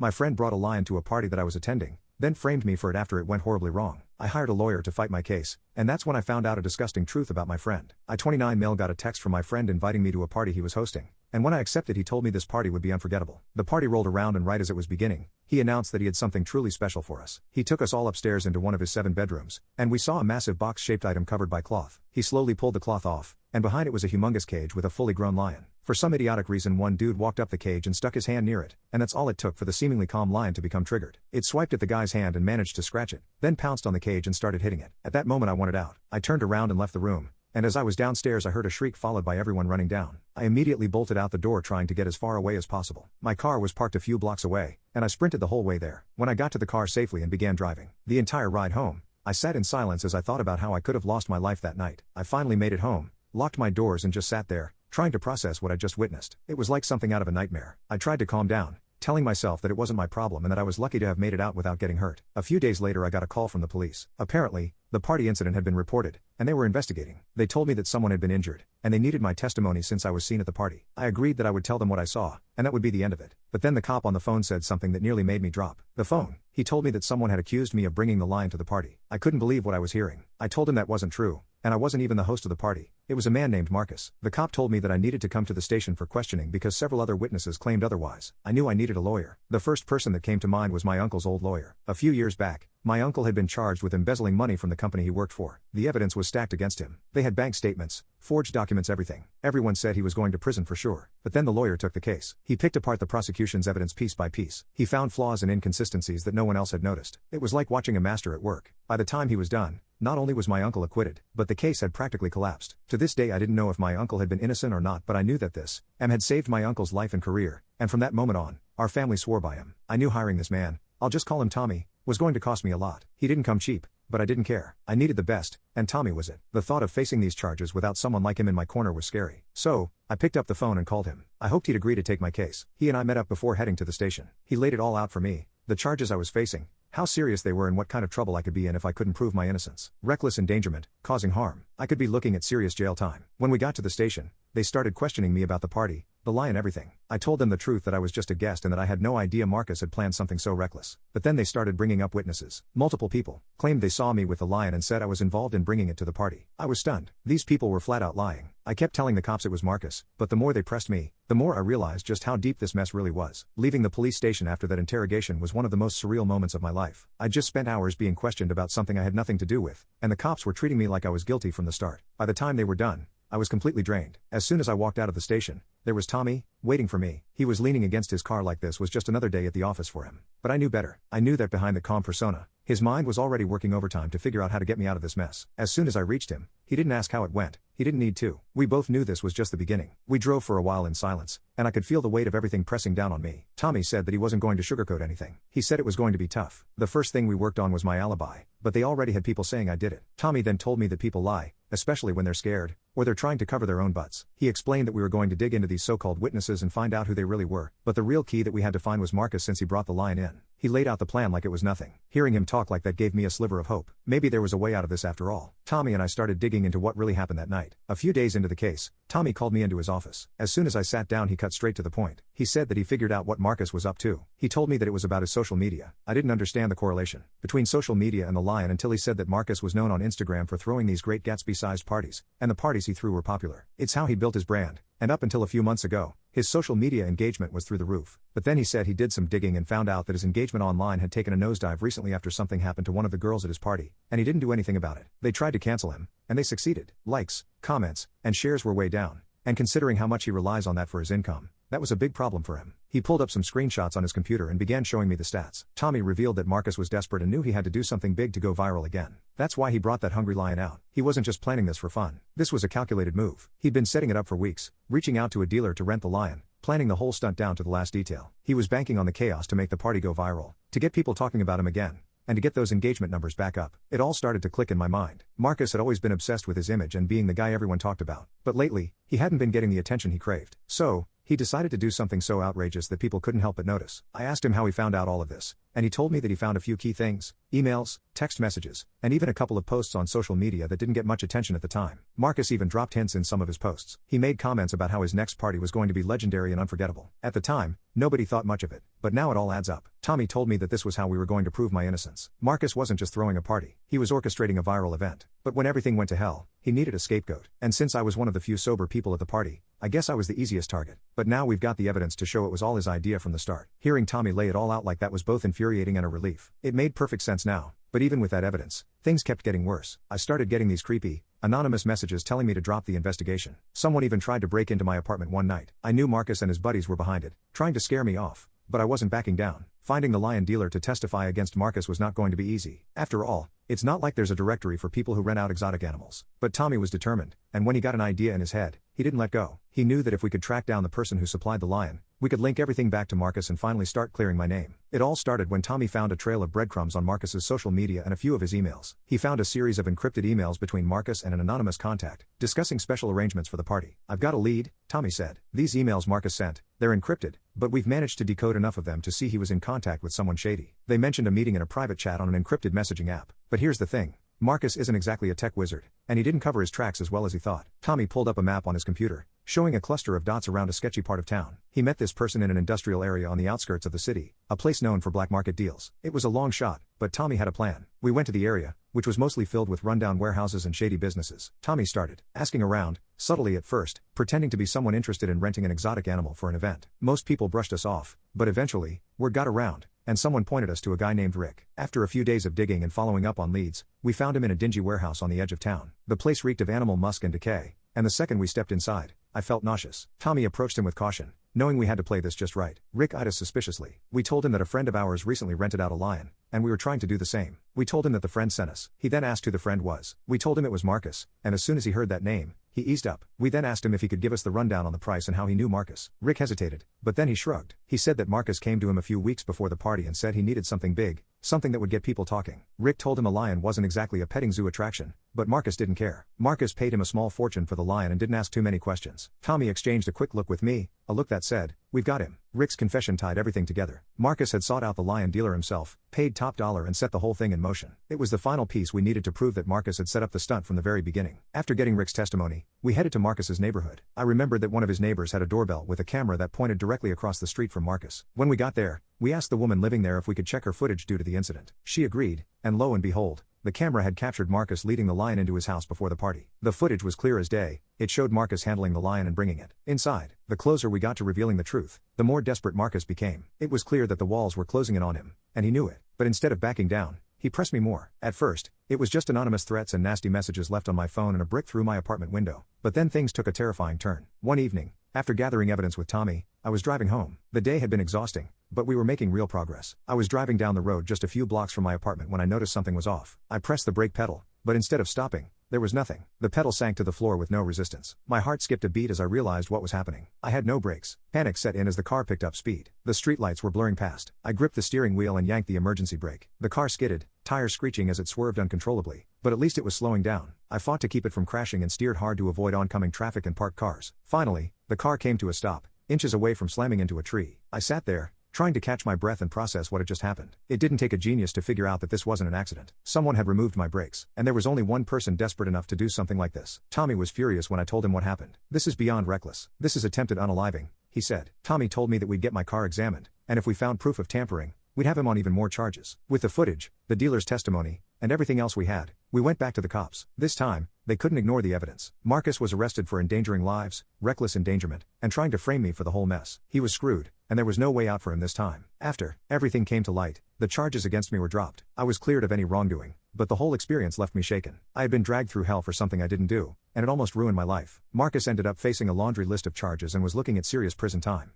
My friend brought a lion to a party that I was attending, then framed me for it after it went horribly wrong. I hired a lawyer to fight my case, and that's when I found out a disgusting truth about my friend. I 29 male got a text from my friend inviting me to a party he was hosting, and when I accepted he told me this party would be unforgettable. The party rolled around and right as it was beginning, he announced that he had something truly special for us. He took us all upstairs into one of his 7 bedrooms, and we saw a massive box-shaped item covered by cloth. He slowly pulled the cloth off, and behind it was a humongous cage with a fully grown lion. For some idiotic reason one dude walked up the cage and stuck his hand near it, and that's all it took for the seemingly calm lion to become triggered. It swiped at the guy's hand and managed to scratch it, then pounced on the cage and started hitting it. At that moment I wanted out. I turned around and left the room, and as I was downstairs I heard a shriek followed by everyone running down. I immediately bolted out the door trying to get as far away as possible. My car was parked a few blocks away, and I sprinted the whole way there. When I got to the car safely and began driving the entire ride home, I sat in silence as I thought about how I could have lost my life that night. I finally made it home, locked my doors and just sat there, trying to process what I just witnessed. It was like something out of a nightmare. I tried to calm down, telling myself that it wasn't my problem and that I was lucky to have made it out without getting hurt. A few days later I got a call from the police. Apparently, the party incident had been reported, and they were investigating. They told me that someone had been injured, and they needed my testimony since I was seen at the party. I agreed that I would tell them what I saw, and that would be the end of it. But then the cop on the phone said something that nearly made me drop the phone. He told me that someone had accused me of bringing the lion to the party. I couldn't believe what I was hearing. I told him that wasn't true, and I wasn't even the host of the party. It was a man named Marcus. The cop told me that I needed to come to the station for questioning because several other witnesses claimed otherwise. I knew I needed a lawyer. The first person that came to mind was my uncle's old lawyer. A few years back, my uncle had been charged with embezzling money from the company he worked for. The evidence was stacked against him. They had bank statements, forged documents, everything. Everyone said he was going to prison for sure. But then the lawyer took the case. He picked apart the prosecution's evidence piece by piece. He found flaws and inconsistencies that no one else had noticed. It was like watching a master at work. By the time he was done, not only was my uncle acquitted, but the case had practically collapsed. To this day I didn't know if my uncle had been innocent or not, but I knew that this had saved my uncle's life and career, and from that moment on, our family swore by him. I knew hiring this man, I'll just call him Tommy, was going to cost me a lot. He didn't come cheap, but I didn't care. I needed the best, and Tommy was it. The thought of facing these charges without someone like him in my corner was scary. So, I picked up the phone and called him. I hoped he'd agree to take my case. He and I met up before heading to the station. He laid it all out for me, the charges I was facing, how serious they were and what kind of trouble I could be in if I couldn't prove my innocence. Reckless endangerment, causing harm. I could be looking at serious jail time. When we got to the station, they started questioning me about the party, the lion, everything. I told them the truth, that I was just a guest and that I had no idea Marcus had planned something so reckless. But then they started bringing up witnesses. Multiple people claimed they saw me with the lion and said I was involved in bringing it to the party. I was stunned. These people were flat out lying. I kept telling the cops it was Marcus, but the more they pressed me, the more I realized just how deep this mess really was. Leaving the police station after that interrogation was one of the most surreal moments of my life. I just spent hours being questioned about something I had nothing to do with, and the cops were treating me like I was guilty from the start. By the time they were done, I was completely drained. As soon as I walked out of the station, there was Tommy, waiting for me. He was leaning against his car like this was just another day at the office for him. But I knew better. I knew that behind the calm persona, his mind was already working overtime to figure out how to get me out of this mess. As soon as I reached him, he didn't ask how it went. He didn't need to. We both knew this was just the beginning. We drove for a while in silence, and I could feel the weight of everything pressing down on me. Tommy said that he wasn't going to sugarcoat anything. He said it was going to be tough. The first thing we worked on was my alibi, but they already had people saying I did it. Tommy then told me that people lie, especially when they're scared, or they're trying to cover their own butts. He explained that we were going to dig into these so-called witnesses and find out who they really were, but the real key that we had to find was Marcus, since he brought the lion in. He laid out the plan like it was nothing. Hearing him talk like that gave me a sliver of hope. Maybe there was a way out of this after all. Tommy and I started digging into what really happened that night. A few days into the case, Tommy called me into his office. As soon as I sat down, he cut straight to the point. He said that he figured out what Marcus was up to. He told me that it was about his social media. I didn't understand the correlation between social media and the lion until he said that Marcus was known on Instagram for throwing these great Gatsby-sized parties, and the parties he threw were popular. It's how he built his brand, and up until a few months ago, his social media engagement was through the roof. But then he said he did some digging and found out that his engagement online had taken a nosedive recently after something happened to one of the girls at his party, and he didn't do anything about it. They tried to cancel him, and they succeeded. Likes, comments, and shares were way down, and considering how much he relies on that for his income, that was a big problem for him. He pulled up some screenshots on his computer and began showing me the stats. Tommy revealed that Marcus was desperate and knew he had to do something big to go viral again. That's why he brought that hungry lion out. He wasn't just planning this for fun. This was a calculated move. He'd been setting it up for weeks, reaching out to a dealer to rent the lion, planning the whole stunt down to the last detail. He was banking on the chaos to make the party go viral, to get people talking about him again, and to get those engagement numbers back up. It all started to click in my mind. Marcus had always been obsessed with his image and being the guy everyone talked about, but lately, he hadn't been getting the attention he craved. So, he decided to do something so outrageous that people couldn't help but notice. I asked him how he found out all of this, and he told me that he found a few key things: emails, text messages, and even a couple of posts on social media that didn't get much attention at the time. Marcus even dropped hints in some of his posts. He made comments about how his next party was going to be legendary and unforgettable. At the time, nobody thought much of it, but now it all adds up. Tommy told me that this was how we were going to prove my innocence. Marcus wasn't just throwing a party, he was orchestrating a viral event. But when everything went to hell, he needed a scapegoat. And since I was one of the few sober people at the party, I guess I was the easiest target. But now we've got the evidence to show it was all his idea from the start. Hearing Tommy lay it all out like that was both infuriating and a relief. It made perfect sense now. But even with that evidence, things kept getting worse. I started getting these creepy, anonymous messages telling me to drop the investigation. Someone even tried to break into my apartment one night. I knew Marcus and his buddies were behind it, trying to scare me off. But I wasn't backing down. Finding the lion dealer to testify against Marcus was not going to be easy. After all, it's not like there's a directory for people who rent out exotic animals. But Tommy was determined, and when he got an idea in his head, he didn't let go. He knew that if we could track down the person who supplied the lion, we could link everything back to Marcus and finally start clearing my name. It all started when Tommy found a trail of breadcrumbs on Marcus's social media and a few of his emails. He found a series of encrypted emails between Marcus and an anonymous contact, discussing special arrangements for the party. "I've got a lead," Tommy said. "These emails Marcus sent, they're encrypted, but we've managed to decode enough of them to see he was in contact with someone shady. They mentioned a meeting in a private chat on an encrypted messaging app. But here's the thing. Marcus isn't exactly a tech wizard, and he didn't cover his tracks as well as he thought." Tommy pulled up a map on his computer, showing a cluster of dots around a sketchy part of town. He met this person in an industrial area on the outskirts of the city, a place known for black market deals. It was a long shot, but Tommy had a plan. We went to the area, which was mostly filled with rundown warehouses and shady businesses. Tommy started asking around, subtly at first, pretending to be someone interested in renting an exotic animal for an event. Most people brushed us off, but eventually, word got around, and someone pointed us to a guy named Rick. After a few days of digging and following up on leads, we found him in a dingy warehouse on the edge of town. The place reeked of animal musk and decay, and the second we stepped inside, I felt nauseous. Tommy approached him with caution, knowing we had to play this just right. Rick eyed us suspiciously. We told him that a friend of ours recently rented out a lion, and we were trying to do the same. We told him that the friend sent us. He then asked who the friend was. We told him it was Marcus, and as soon as he heard that name, he eased up. We then asked him if he could give us the rundown on the price and how he knew Marcus. Rick hesitated, but then he shrugged. He said that Marcus came to him a few weeks before the party and said he needed something big, something that would get people talking. Rick told him a lion wasn't exactly a petting zoo attraction, but Marcus didn't care. Marcus paid him a small fortune for the lion and didn't ask too many questions. Tommy exchanged a quick look with me, a look that said, "We've got him." Rick's confession tied everything together. Marcus had sought out the lion dealer himself, paid top dollar and set the whole thing in motion. It was the final piece we needed to prove that Marcus had set up the stunt from the very beginning. After getting Rick's testimony, we headed to Marcus's neighborhood. I remembered that one of his neighbors had a doorbell with a camera that pointed directly across the street from Marcus. When we got there, we asked the woman living there if we could check her footage due to the incident. She agreed, and lo and behold, the camera had captured Marcus leading the lion into his house before the party. The footage was clear as day. It showed Marcus handling the lion and bringing it inside. The closer we got to revealing the truth, the more desperate Marcus became. It was clear that the walls were closing in on him, and he knew it. But instead of backing down, he pressed me more. At first, it was just anonymous threats and nasty messages left on my phone and a brick through my apartment window. But then things took a terrifying turn. One evening, after gathering evidence with Tommy, I was driving home. The day had been exhausting, but we were making real progress. I was driving down the road just a few blocks from my apartment when I noticed something was off. I pressed the brake pedal, but instead of stopping, there was nothing. The pedal sank to the floor with no resistance. My heart skipped a beat as I realized what was happening. I had no brakes. Panic set in as the car picked up speed. The streetlights were blurring past. I gripped the steering wheel and yanked the emergency brake. The car skidded, tires screeching as it swerved uncontrollably, but at least it was slowing down. I fought to keep it from crashing and steered hard to avoid oncoming traffic and parked cars. Finally, the car came to a stop, inches away from slamming into a tree. I sat there, trying to catch my breath and process what had just happened. It didn't take a genius to figure out that this wasn't an accident. Someone had removed my brakes, and there was only one person desperate enough to do something like this. Tommy was furious when I told him what happened. "This is beyond reckless. This is attempted unaliving," he said. Tommy told me that we'd get my car examined, and if we found proof of tampering, we'd have him on even more charges. With the footage, the dealer's testimony, and everything else we had, we went back to the cops. This time, they couldn't ignore the evidence. Marcus was arrested for endangering lives, reckless endangerment, and trying to frame me for the whole mess. He was screwed, and there was no way out for him this time. After everything came to light, the charges against me were dropped. I was cleared of any wrongdoing, but the whole experience left me shaken. I had been dragged through hell for something I didn't do, and it almost ruined my life. Marcus ended up facing a laundry list of charges and was looking at serious prison time.